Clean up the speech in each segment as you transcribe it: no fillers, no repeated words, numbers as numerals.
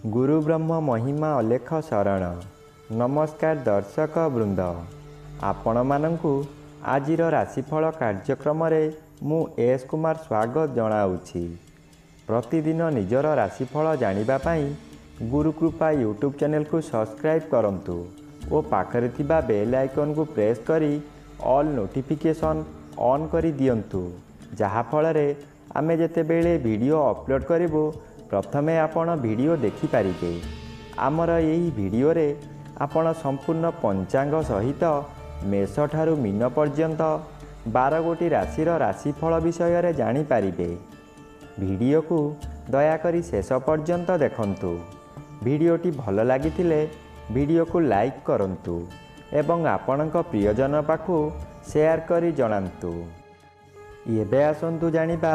गुरु ब्रह्म महिमा अलेख शरण। नमस्कार दर्शक वृंद, आपण मानंकु आजिर राशिफल कार्यक्रम मु एस कुमार स्वागत जनाऊँगी। प्रतिदिन निजर राशिफल जानिबा पाई गुरुकृपा यूट्यूब चैनल को सब्सक्राइब करंतु और पाखरे थिबा बेल आइकन को प्रेस करी ऑल नोटिफिकेशन ऑन करी दियंतु, जहा फଳରେ आमे जेतेबेले वीडियो अपलोड करिवो प्रथमे आपण वीडियो देखि पारिबे। आमर यही वीडियो रे आपण संपूर्ण पंचांग सहित मेष ठारू मीन पर्यंत 12 गोटी राशिर राशिफल विषय रे जानि पारिबे। वीडियो को दयाकरी शेष पर्यंत देखंतु। वीडियोटी भल लागिथिले वीडियो को लाइक करंतु एवं आपणक प्रियजन पाखु शेयर करी जणांतु। एबे आसंतु जानिबा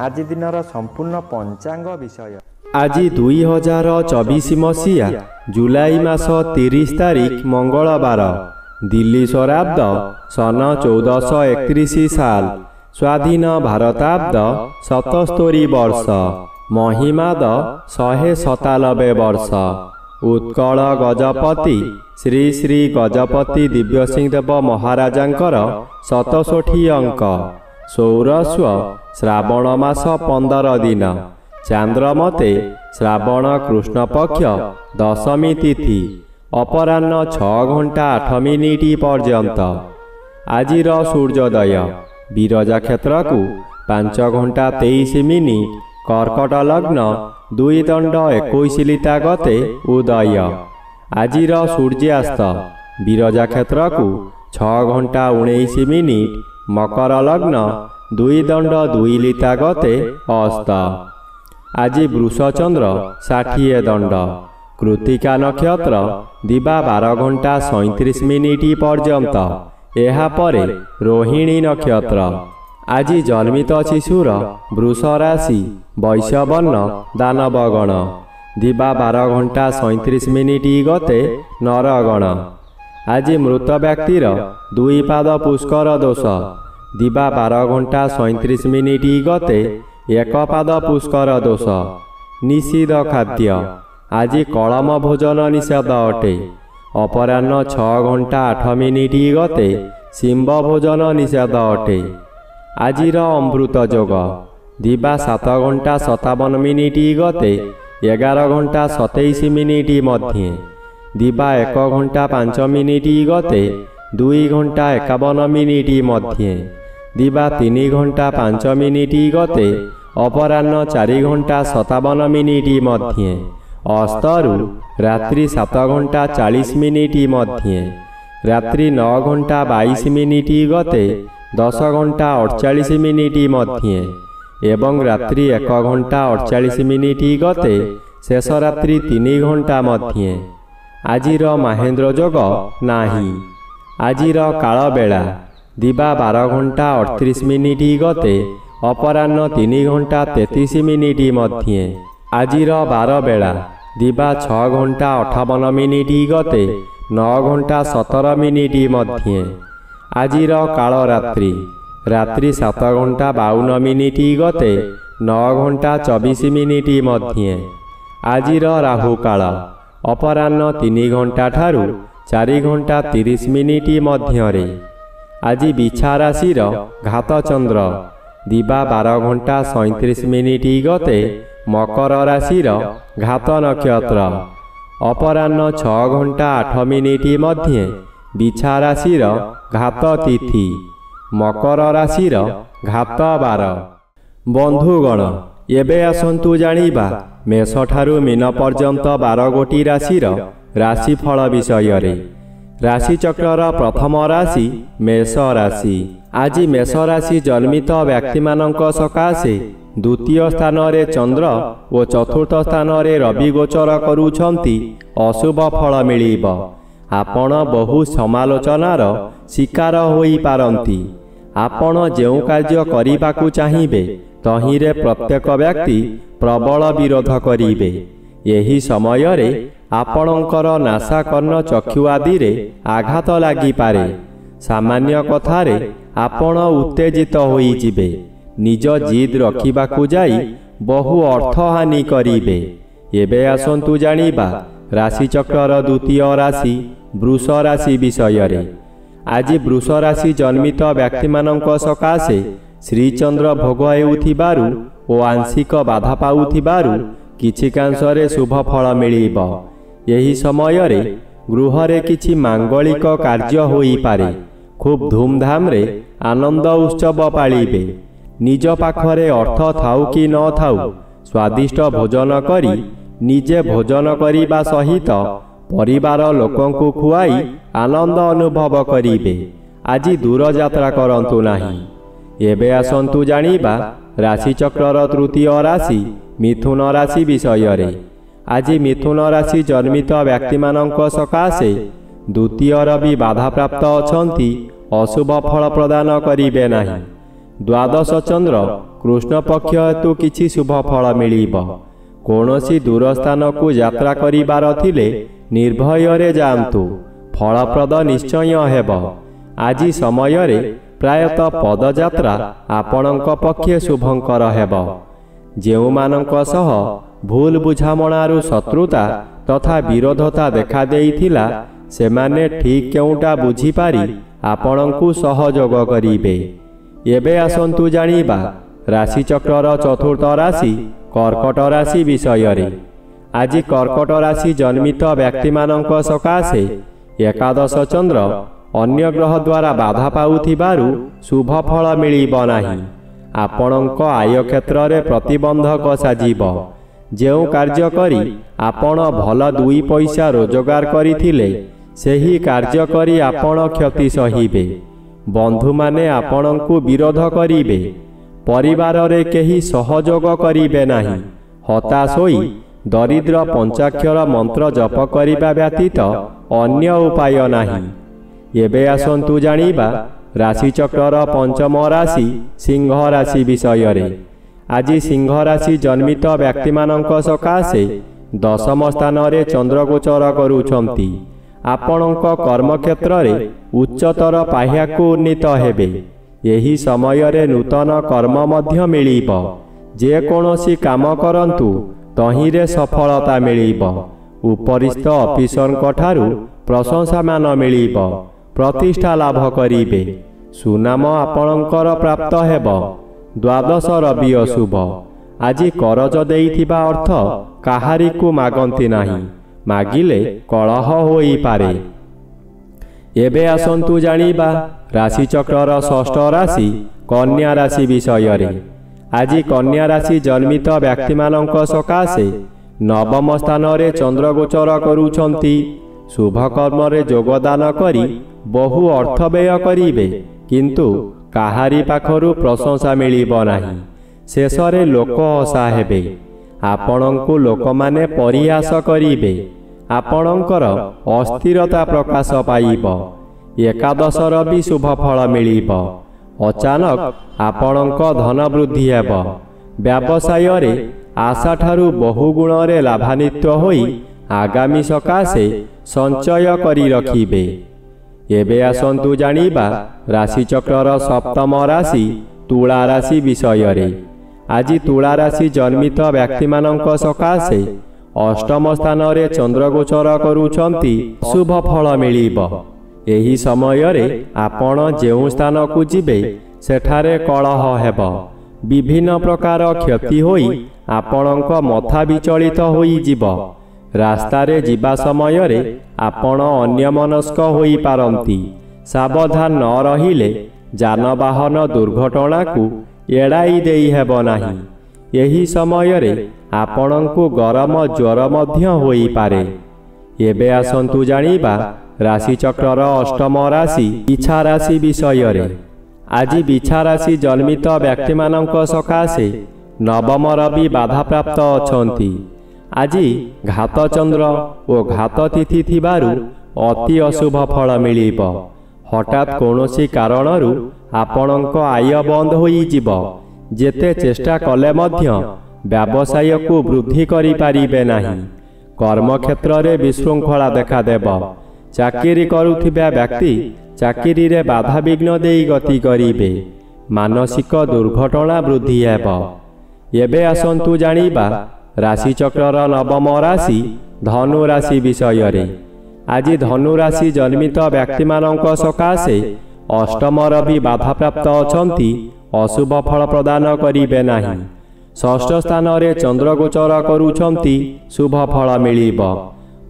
आज दिनर संपूर्ण पंचांग विषय। आज 2024 मसीहा जुलाई मास 30 तारिख मंगलवार, दिल्ली शराब्द सन 1431 साल, स्वाधीन भारताब्द 77 वर्ष, महिमाद 197 वर्ष। उत्कल गजपति श्री श्री गजपति दिव्यसिंहदेव महाराजांकर 67 अंक। सौरस्व श्रावण मास 15 दिन, चांद्रमते श्रावण कृष्ण पक्ष दशमी तिथि अपराह्न 6 घंटा 8 मिनिट पर्यंत। आजिर सूर्योदय विरजा क्षेत्र को 5 घंटा 23 मिनिट, कर्कट लग्न 2 दंड 21 लिता गते उदय। आजिर सूर्यास्त विरजा क्षेत्र को 6 घंटा 19 मिनिट, मकर लग्न 2 दंड 2 लिता गते अस्त। आज वृषचंद्र 60 दंड, कृतिका नक्षत्र दिबा 12 घंटा 37 मिनिट पर्यंत, एहा परे रोहिणी नक्षत्र। आज जन्मित शिशुर वृष राशि, वैश्यवर्ण दानवगण, दिबा 12 घंटा 37 मिनिट गते नरगण। आज मृत व्यक्तिर 2 पाद पुष्कर दोष, दिबा 12 घंटा 37 मिनिट गते 1 पाद पुष्कर दोष। निषिद्ध खाद्य आज कलम भोजन निषेध अटे। अपराह्न 6 घंटा 8 मिनिट गते शिंब भोजन निषेध अटे। आजिर अमृत जोग दिबा 7 घंटा 57 मिनिट गते 11 घंटा 27 मिनिट मध्ये, दिबा 1 घंटा 5 मिनिट गते 2 घंटा 51 मिनिट मध्ये, दिबा 3 घंटा 5 मिनिट गते अपराह्न 4 घंटा 57 मिनिट मध्ये। अस्तरु रात्रि 7 घंटा 40 मिनिट मध्ये, रात्रि 9 घंटा 22 मिनिट गते 10 घंटा 48 मिनिट मध्ये एवं रात्रि 1 घंटा 48 मिनिट गते शेष रात्रि 3 घंटा मध्ये। आजिर महेंद्र जोग नाही। आजिर काल बेला दिबा 12 घंटा 38 मिनिट गते अपराह्न 3 घंटा 33 मिनिट मध्ये। आजिर 12 बेला दिबा 6 घंटा 58 मिनिट गते 9 घंटा 17 मिनिट मध्ये। आजिर काल रात्रि रात्रि 7 घंटा 52 मिनिट गते 9 घंटा 24 मिनिट मध्ये। आजिर राहु काल अपराह्न 3 घंटा ठारू 4 घंटा 30 मिनिट मध्यरे। आज बिछा राशिर घात चंद्र दिबा 12 घंटा 37 मिनिट गते मकर राशिर घात नक्षत्र। अपराह्न 6 घंटा 8 मिनिट मध्ये बिछा राशिर घात तिथि, मकर राशिर घात बार। बंधुगण एबे आसंतु जानिबा मेष ठारू मीन पर्यंत 12 गोटी राशिर राशिफल विषय रे। राशि चक्रर प्रथम राशि मेष राशि। आज मेष राशि जन्मित व्यक्ति मानक सकाशे द्वितीय स्थान रे चंद्र और चतुर्थ स्थान रे रवि गोचर करूछंती अशुभ फल मिलिब। आपण बहु समालोचनार शिकार होई पारंती। आपण जेउ कार्य करिबाकू चाहिबे तहिरे प्रत्येक व्यक्ति प्रबल विरोध करिबे। यही समय रे आपणकर नासा कर्ण चक्षु आदि रे आघात लागि पारे। सामान्य कथारे आपण उत्तेजित होई जिबे। निज जिद रखिबाकू जाई बहु अर्थहानि करिबे। ଏବେ ଆସନ୍ତୁ ଜାଣିବା ରାଶିଚକ୍ରର ଦ୍ୱିତୀୟ ରାଶି ବୃଷ ରାଶି ବିଷୟରେ। ଆଜି ବୃଷ ରାଶି ଜନ୍ମିତ ବ୍ୟକ୍ତିମାନଙ୍କ ସକାଶେ ଶ୍ରୀଚନ୍ଦ୍ର ଭୋଗ ହେଉଥିବାରୁ ଓ ଆଂଶିକ ବାଧା ପାଉଥିବାରୁ କିଛିକାଂଶରେ ଶୁଭ ଫଳ ମିଳିବ। ଏହି ସମୟରେ ଗୃହରେ କିଛି ମାଙ୍ଗଳିକ କାର୍ଯ୍ୟ ହୋଇପାରେ। ଖୁବ୍ ଧୁମଧାମରେ ଆନନ୍ଦ ଉତ୍ସବ ପାଳିବେ। ନିଜ ପାଖରେ ଅର୍ଥ ଥାଉ କି ନ ଥାଉ ସ୍ୱାଦିଷ୍ଟ ଭୋଜନ କରି ନିଜେ ଭୋଜନ କରିବା ସହିତ ପରିବାର ଲୋକଙ୍କୁ ଖୁଆଇ ଆନନ୍ଦ ଅନୁଭବ କରିବେ। ଆଜି ଦୂରଯାତ୍ରା କରନ୍ତୁ ନାହିଁ। ଏବେ ଆସନ୍ତୁ ଜାଣିବା ରାଶିଚକ୍ରର ତୃତୀୟ ରାଶି ମିଥୁନ ରାଶି ବିଷୟରେ। ଆଜି ମିଥୁନ ରାଶି ଜନ୍ମିତ ବ୍ୟକ୍ତିମାନଙ୍କ ସକାଶେ ଦ୍ୱିତୀୟ ରବି ବାଧାପ୍ରାପ୍ତ ଅଛନ୍ତି। ଅଶୁଭ ଫଳ ପ୍ରଦାନ କରିବେ ନାହିଁ। ଦ୍ୱାଦଶ ଚନ୍ଦ୍ର କୃଷ୍ଣପକ୍ଷ ହେତୁ କିଛି ଶୁଭ ଫଳ ମିଳିବ। କୌଣସି ଦୂର ସ୍ଥାନକୁ ଯାତ୍ରା କରିବାର ଥିଲେ ନିର୍ଭୟରେ ଯାଆନ୍ତୁ, ଫଳପ୍ରଦ ନିଶ୍ଚୟ ହେବ। ଆଜି ସମୟରେ ପ୍ରାୟତଃ ପଦଯାତ୍ରା ଆପଣଙ୍କ ପକ୍ଷେ ଶୁଭଙ୍କର ହେବ। ଯେଉଁମାନଙ୍କ ସହ ଭୁଲ ବୁଝାମଣାରୁ ଶତ୍ରୁତା ତଥା ବିରୋଧତା ଦେଖାଦେଇଥିଲା ସେମାନେ ଠିକ୍ କେଉଁଟା ବୁଝିପାରି ଆପଣଙ୍କୁ ସହଯୋଗ କରିବେ। ଏବେ ଆସନ୍ତୁ ଜାଣିବା ରାଶିଚକ୍ରର ଚତୁର୍ଥ ରାଶି କର୍କଟ ରାଶି ବିଷୟରେ। ଆଜି କର୍କଟ ରାଶି ଜନ୍ମିତ ବ୍ୟକ୍ତିମାନଙ୍କ ସକାଶେ ଏକାଦଶ ଚନ୍ଦ୍ର ଅନ୍ୟ ଗ୍ରହ ଦ୍ୱାରା ବାଧା ପାଉଥିବାରୁ ଶୁଭ ଫଳ ମିଳିବ ନାହିଁ। ଆପଣଙ୍କ ଆୟ କ୍ଷେତ୍ରରେ ପ୍ରତିବନ୍ଧକ ସାଜିବ। ଯେଉଁ କାର୍ଯ୍ୟ କରି ଆପଣ ଭଲ ଦୁଇ ପଇସା ରୋଜଗାର କରିଥିଲେ ସେହି କାର୍ଯ୍ୟ କରି ଆପଣ କ୍ଷତି ସହିବେ। ବନ୍ଧୁମାନେ ଆପଣଙ୍କୁ ବିରୋଧ କରିବେ। ପରିବାରରେ କେହି ସହଯୋଗ କରିବେ ନାହିଁ। ହତାଶ ହୋଇ ଦରିଦ୍ର ପଞ୍ଚାକ୍ଷର ମନ୍ତ୍ର ଜପ କରିବା ବ୍ୟତୀତ ଅନ୍ୟ ଉପାୟ ନାହିଁ। ଏବେ ଆସନ୍ତୁ ଜାଣିବା ରାଶିଚକ୍ରର ପଞ୍ଚମ ରାଶି ସିଂହ ରାଶି ବିଷୟରେ। ଆଜି ସିଂହ ରାଶି ଜନ୍ମିତ ବ୍ୟକ୍ତିମାନଙ୍କ ସକାଶେ ଦଶମ ସ୍ଥାନରେ ଚନ୍ଦ୍ରଗୋଚର କରୁଛନ୍ତି। ଆପଣଙ୍କ କର୍ମକ୍ଷେତ୍ରରେ ଉଚ୍ଚତର ପାହ୍ୟାକୁ ଉନ୍ନୀତ ହେବେ। ଏହି ସମୟରେ ନୂତନ କର୍ମ ମଧ୍ୟ ମିଳିବ। ଯେକୌଣସି କାମ କରନ୍ତୁ ତହିଁରେ ସଫଳତା ମିଳିବ। ଉପରିସ୍ଥ ଅଫିସରଙ୍କ ଠାରୁ ପ୍ରଶଂସାମାନ ମିଳିବ। ପ୍ରତିଷ୍ଠା ଲାଭ କରିବେ। ସୁନାମ ଆପଣଙ୍କର ପ୍ରାପ୍ତ ହେବ। ଦ୍ୱାଦଶ ରବି ଅଶୁଭ। ଆଜି କରଜ ଦେଇଥିବା ଅର୍ଥ କାହାରିକୁ ମାଗନ୍ତି ନାହିଁ। ମାଗିଲେ କଳହ ହୋଇପାରେ। ଏବେ ଆସନ୍ତୁ ଜାଣିବା ରାଶିଚକ୍ରର ଷଷ୍ଠ ରାଶି କନ୍ୟା ରାଶି ବିଷୟରେ। ଆଜି କନ୍ୟା ରାଶି ଜନ୍ମିତ ବ୍ୟକ୍ତିମାନଙ୍କ ସକାଶେ ନବମ ସ୍ଥାନରେ ଚନ୍ଦ୍ରଗୋଚର କରୁଛନ୍ତି। ଶୁଭ କର୍ମରେ ଯୋଗଦାନ କରି ବହୁ ଅର୍ଥ ବ୍ୟୟ କରିବେ, କିନ୍ତୁ କାହାରି ପାଖରୁ ପ୍ରଶଂସା ମିଳିବ ନାହିଁ। ଶେଷରେ ଲୋକ ହସା ହେବେ। ଆପଣଙ୍କୁ ଲୋକମାନେ ପରିହାସ କରିବେ। ଆପଣଙ୍କର ଅସ୍ଥିରତା ପ୍ରକାଶ ପାଇବ। ଏକାଦଶର ବି ଶୁଭ ଫଳ ମିଳିବ। ଅଚାନକ ଆପଣଙ୍କ ଧନ ବୃଦ୍ଧି ହେବ। ବ୍ୟବସାୟରେ ଆଶାଠାରୁ ବହୁ ଗୁଣରେ ଲାଭାନ୍ୱିତ ହୋଇ ଆଗାମୀ ସକାଶେ ସଞ୍ଚୟ କରି ରଖିବେ। ଏବେ ଆସନ୍ତୁ ଜାଣିବା ରାଶିଚକ୍ରର ସପ୍ତମ ରାଶି ତୁଳା ରାଶି ବିଷୟରେ। ଆଜି ତୁଳା ରାଶି ଜନ୍ମିତ ବ୍ୟକ୍ତିମାନଙ୍କ ସକାଶେ ଅଷ୍ଟମ ସ୍ଥାନରେ ଚନ୍ଦ୍ରଗୋଚର କରୁଛନ୍ତି। ଶୁଭ ଫଳ ମିଳିବ। ଏହି ସମୟରେ ଆପଣ ଯେଉଁ ସ୍ଥାନକୁ ଯିବେ ସେଠାରେ କଳହ ହେବ। ବିଭିନ୍ନ ପ୍ରକାର କ୍ଷତି ହୋଇ ଆପଣଙ୍କ ମଥା ବିଚଳିତ ହୋଇଯିବ। ରାସ୍ତାରେ ଯିବା ସମୟରେ ଆପଣ ଅନ୍ୟମନସ୍କ ହୋଇପାରନ୍ତି। ସାବଧାନ ନ ରହିଲେ ଯାନବାହନ ଦୁର୍ଘଟଣାକୁ ଏଡ଼ାଇ ଦେଇ ହେବ ନାହିଁ। ଏହି ସମୟରେ ଆପଣଙ୍କୁ ଗରମ ଜ୍ୱର ମଧ୍ୟ ହୋଇପାରେ। ଏବେ ଆସନ୍ତୁ ଜାଣିବା ରାଶିଚକ୍ରର ଅଷ୍ଟମ ରାଶି ବିଛା ରାଶି ବିଷୟରେ। ଆଜି ବିଛା ରାଶି ଜନ୍ମିତ ବ୍ୟକ୍ତିମାନଙ୍କ ସକାଶେ ନବମ ରବି ବାଧାପ୍ରାପ୍ତ ଅଛନ୍ତି। ଆଜି ଘାତ ଚନ୍ଦ୍ର ଓ ଘାତ ତିଥି ଥିବାରୁ ଅତି ଅଶୁଭ ଫଳ ମିଳିବ। ହଠାତ୍ କୌଣସି କାରଣରୁ ଆପଣଙ୍କ ଆୟ ବନ୍ଦ ହୋଇଯିବ। ଯେତେ ଚେଷ୍ଟା କଲେ ମଧ୍ୟ ବ୍ୟବସାୟକୁ ବୃଦ୍ଧି କରିପାରିବେ ନାହିଁ। କର୍ମକ୍ଷେତ୍ରରେ ବିଶୃଙ୍ଖଳା ଦେଖାଦେବ। ଚାକିରି କରୁଥିବା ବ୍ୟକ୍ତି ଚାକିରିରେ ବାଧାବିଘ୍ନ ଦେଇ ଗତି କରିବେ। ମାନସିକ ଦୁର୍ଘଟଣା ବୃଦ୍ଧି ହେବ। ଏବେ ଆସନ୍ତୁ ଜାଣିବା ରାଶିଚକ୍ରର ନବମ ରାଶି ଧନୁ ରାଶି ବିଷୟରେ। ଆଜି ଧନୁ ରାଶି ଜନ୍ମିତ ବ୍ୟକ୍ତିମାନଙ୍କ ସକାଶେ ଅଷ୍ଟମ ରବି ବାଧାପ୍ରାପ୍ତ ଅଛନ୍ତି, ଅଶୁଭ ଫଳ ପ୍ରଦାନ କରିବେ ନାହିଁ। ଷଷ୍ଠ ସ୍ଥାନରେ ଚନ୍ଦ୍ର ଗୋଚର କରୁଛନ୍ତି, ଶୁଭ ଫଳ ମିଳିବ।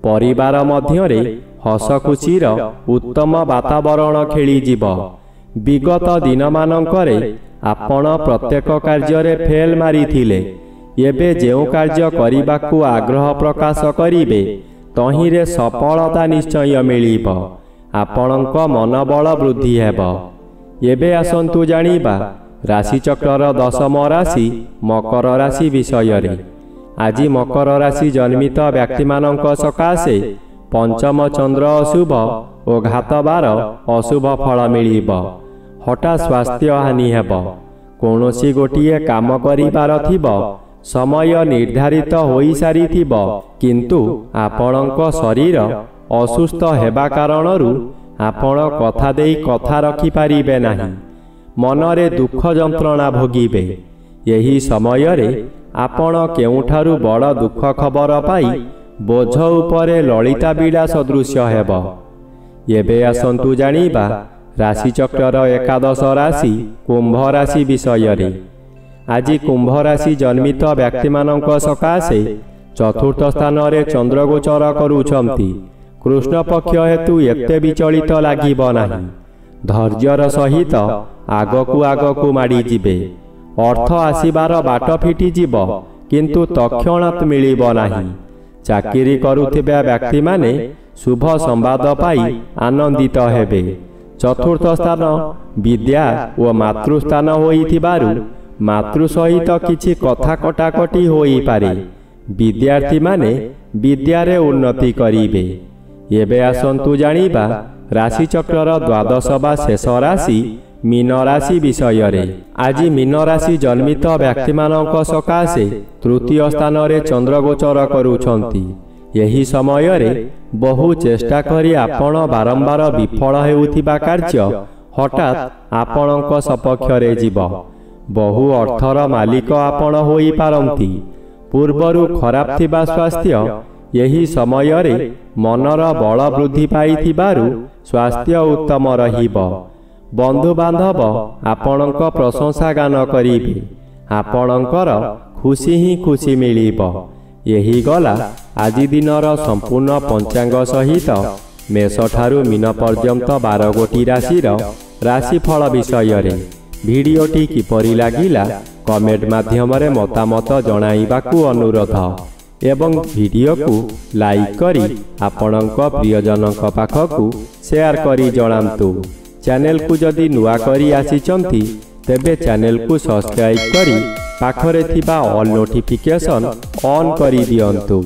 ପରିବାର ମଧ୍ୟରେ ହସ ଖୁସିର ଉତ୍ତମ ବାତାବରଣ ଖେଳିଯିବ। ବିଗତ ଦିନମାନଙ୍କରେ ଆପଣ ପ୍ରତ୍ୟେକ କାର୍ଯ୍ୟରେ ଫେଲ୍ ମାରିଥିଲେ। ଏବେ ଯେଉଁ କାର୍ଯ୍ୟ କରିବାକୁ ଆଗ୍ରହ ପ୍ରକାଶ କରିବେ ତହିଁରେ ସଫଳତା ନିଶ୍ଚୟ ମିଳିବ। ଆପଣଙ୍କ ମନୋବଳ ବୃଦ୍ଧି ହେବ। ଏବେ ଆସନ୍ତୁ ଜାଣିବା ରାଶିଚକ୍ରର ଦଶମ ରାଶି ମକର ରାଶି ବିଷୟରେ। ଆଜି ମକର ରାଶି ଜନ୍ମିତ ବ୍ୟକ୍ତିମାନଙ୍କ ସକାଶେ ପଞ୍ଚମ ଚନ୍ଦ୍ର ଅଶୁଭ ଓ ଘାତବାର ଅଶୁଭ ଫଳ ମିଳିବ। ହଠାତ୍ ସ୍ୱାସ୍ଥ୍ୟ ହାନି ହେବ। କୌଣସି ଗୋଟିଏ କାମ କରିବାର ଥିବ, ସମୟ ନିର୍ଦ୍ଧାରିତ ହୋଇସାରିଥିବ, କିନ୍ତୁ ଆପଣଙ୍କ ଶରୀର ଅସୁସ୍ଥ ହେବା କାରଣରୁ ଆପଣ କଥା ଦେଇ କଥା ରଖିପାରିବେ ନାହିଁ। ମନରେ ଦୁଃଖ ଯନ୍ତ୍ରଣା ଭୋଗିବେ। ଏହି ସମୟରେ ଆପଣ କେଉଁଠାରୁ ବଡ଼ ଦୁଃଖ ଖବର ପାଇ ବୋଝ ଉପରେ ଲଳିତା ବିଡ଼ା ସଦୃଶ୍ୟ ହେବ। ଏବେ ଆସନ୍ତୁ ଜାଣିବା ରାଶିଚକ୍ରର ଏକାଦଶ ରାଶି କୁମ୍ଭ ରାଶି ବିଷୟରେ। ଆଜି କୁମ୍ଭ ରାଶି ଜନ୍ମିତ ବ୍ୟକ୍ତିମାନଙ୍କ ସକାଶେ ଚତୁର୍ଥ ସ୍ଥାନରେ ଚନ୍ଦ୍ରଗୋଚର କରୁଛନ୍ତି। କୃଷ୍ଣପକ୍ଷ ହେତୁ ଏତେ ବିଚଳିତ ଲାଗିବ ନାହିଁ। ଧୈର୍ଯ୍ୟର ସହିତ ଆଗକୁ ଆଗକୁ ମାଡ଼ିଯିବେ। ଅର୍ଥ ଆସିବାର ବାଟ ଫିଟିଯିବ, କିନ୍ତୁ ତତ୍କ୍ଷଣାତ୍ ମିଳିବ ନାହିଁ। ଚାକିରି କରୁଥିବା ବ୍ୟକ୍ତିମାନେ ଶୁଭ ସମ୍ବାଦ ପାଇ ଆନନ୍ଦିତ ହେବେ। ଚତୁର୍ଥ ସ୍ଥାନ ବିଦ୍ୟା ଓ ମାତୃସ୍ଥାନ ହୋଇଥିବାରୁ ମାତୃ ସହିତ କିଛି କଥା କଟାକଟି ହୋଇପାରେ। ବିଦ୍ୟାର୍ଥୀମାନେ ବିଦ୍ୟାରେ ଉନ୍ନତି କରିବେ। ଏବେ ଆସନ୍ତୁ ଜାଣିବା ରାଶିଚକ୍ରର ଦ୍ୱାଦଶ ବା ଶେଷ ରାଶି ମୀନ ରାଶି ବିଷୟରେ। ଆଜି ମୀନ ରାଶି ଜନ୍ମିତ ବ୍ୟକ୍ତିମାନଙ୍କ ସକାଶେ ତୃତୀୟ ସ୍ଥାନରେ ଚନ୍ଦ୍ରଗୋଚର କରୁଛନ୍ତି। ଏହି ସମୟରେ ବହୁ ଚେଷ୍ଟା କରି ଆପଣ ବାରମ୍ବାର ବିଫଳ ହେଉଥିବା କାର୍ଯ୍ୟ ହଠାତ୍ ଆପଣଙ୍କ ସପକ୍ଷରେ ଯିବ। ବହୁ ଅର୍ଥର ମାଲିକ ଆପଣ ହୋଇପାରନ୍ତି। ପୂର୍ବରୁ ଖରାପ ଥିବା ସ୍ୱାସ୍ଥ୍ୟ ଏହି ସମୟରେ ମନର ବଳ ବୃଦ୍ଧି ପାଇଥିବାରୁ ସ୍ୱାସ୍ଥ୍ୟ ଉତ୍ତମ ରହିବ। ବନ୍ଧୁବାନ୍ଧବ ଆପଣଙ୍କ ପ୍ରଶଂସା ଗାନ କରିବେ। ଆପଣଙ୍କର ଖୁସି ହିଁ ଖୁସି ମିଳିବ। ଏହି ଗଲା ଆଜି ଦିନର ସମ୍ପୂର୍ଣ୍ଣ ପଞ୍ଚାଙ୍ଗ ସହିତ ମେଷଠାରୁ ମୀନ ପର୍ଯ୍ୟନ୍ତ 12 ଗୋଟି ରାଶିର ରାଶିଫଳ ବିଷୟରେ। ଭିଡ଼ିଓଟି କିପରି ଲାଗିଲା କମେଣ୍ଟ ମାଧ୍ୟମରେ ମତାମତ ଜଣାଇବାକୁ ଅନୁରୋଧ ଏବଂ ଭିଡ଼ିଓକୁ ଲାଇକ୍ କରି ଆପଣଙ୍କ ପ୍ରିୟଜନଙ୍କ ପାଖକୁ ସେୟାର କରି ଜଣାନ୍ତୁ। ଚ୍ୟାନେଲକୁ ଯଦି ନୂଆ କରି ଆସିଛନ୍ତି ତେବେ ଚ୍ୟାନେଲକୁ ସବସ୍କ୍ରାଇବ୍ କରି ପାଖରେ ଥିବା ଅଲ୍ ନୋଟିଫିକେସନ୍ ଅନ୍ କରିଦିଅନ୍ତୁ।